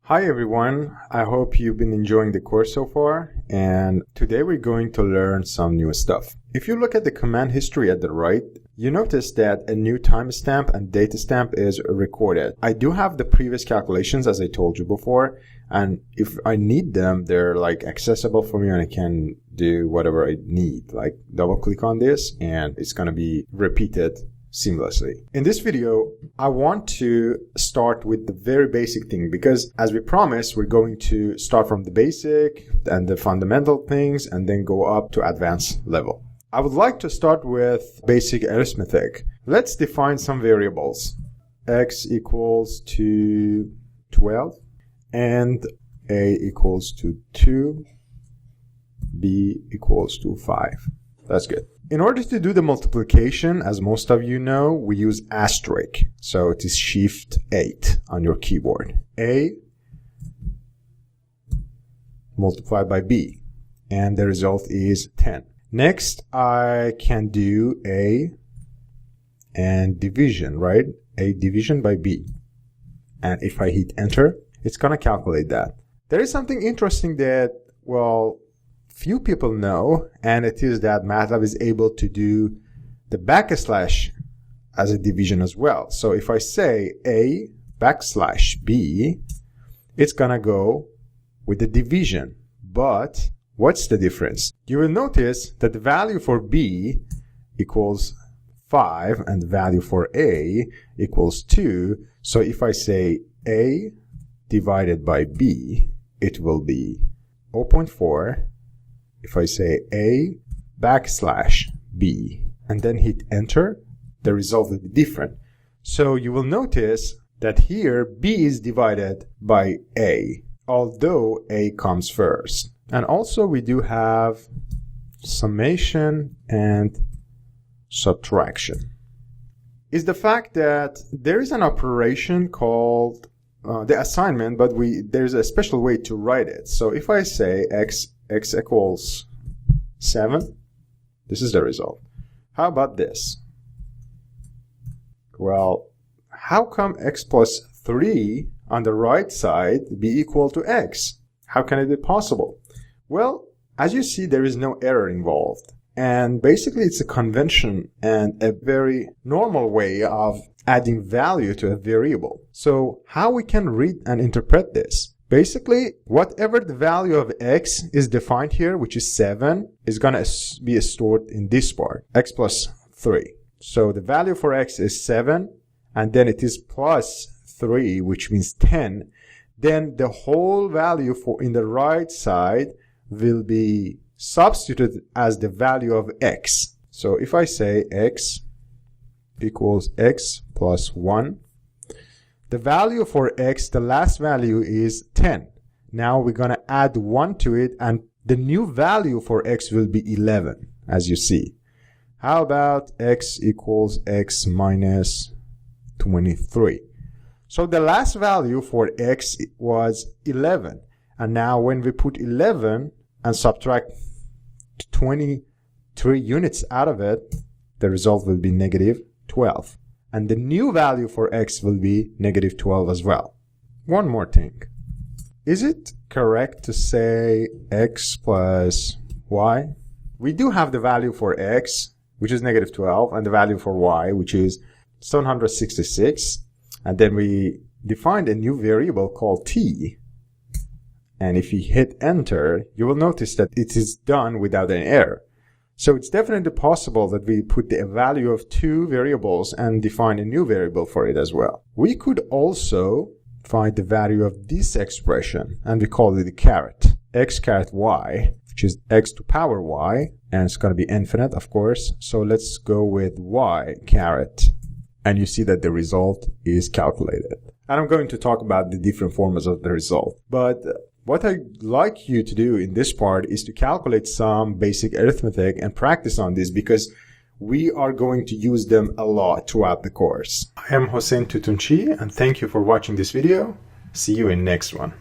Hi everyone, I hope you've been enjoying the course so far, and today we're going to learn some new stuff. If you look at the command history at the right, you notice that a new timestamp and date stamp is recorded. I do have the previous calculations as I told you before, and if I need them, they're like accessible for me and I can do whatever I need. Like double click on this and it's going to be repeated seamlessly. In this video, I want to start with the very basic thing because as we promised, we're going to start from the basic and the fundamental things and then go up to advanced level. I would like to start with basic arithmetic. Let's define some variables. X equals to 12 and A equals to 2, B equals to 5. That's good. In order to do the multiplication, as most of you know, we use asterisk. So it is Shift 8 on your keyboard. A multiplied by B. And the result is 10. Next, I can do A and division, right? A division by B. And if I hit enter, it's going to calculate that. There is something interesting that, well, few people know, and it is that MATLAB is able to do the backslash as a division as well. So if I say A backslash B, it's gonna go with the division. But what's the difference? You will notice that the value for B equals 5 and the value for A equals 2. So if I say A divided by B, it will be 0.4. If I say A backslash B and then hit enter, the result will be different. So you will notice that here B is divided by A, although A comes first. And also we do have summation and subtraction. Is the fact that there is an operation called the assignment, but there's a special way to write it. So if I say x equals 7, this is the result. How about this? Well, how come x plus 3 on the right side be equal to x? How can it be possible? Well, as you see, there is no error involved. And basically, it's a convention and a very normal way of adding value to a variable. So how we can read and interpret this? Basically, whatever the value of x is defined here, which is 7, is going to be stored in this part, x plus 3. So the value for x is 7, and then it is plus 3, which means 10. Then the whole value for in the right side will be substituted as the value of x. So if I say x equals x plus 1, the value for x, the last value is 10. Now we're going to add 1 to it, and the new value for x will be 11, as you see. How about x equals x minus 23? So the last value for x was 11. And now when we put 11 and subtract 23 units out of it, the result will be negative 12. And the new value for x will be negative 12 as well. One more thing. Is it correct to say x plus y? We do have the value for x, which is negative 12, and the value for y, which is 766. And then we defined a new variable called t. And if you hit enter, you will notice that it is done without an error. So it's definitely possible that we put the value of two variables and define a new variable for it as well. We could also find the value of this expression, and we call it the caret, x caret y, which is x to power y, and it's going to be infinite, of course. So let's go with y caret, and you see that the result is calculated. And I'm going to talk about the different forms of the result. But what I'd like you to do in this part is to calculate some basic arithmetic and practice on this because we are going to use them a lot throughout the course. I am Hossein Tutunchi and thank you for watching this video. See you in next one.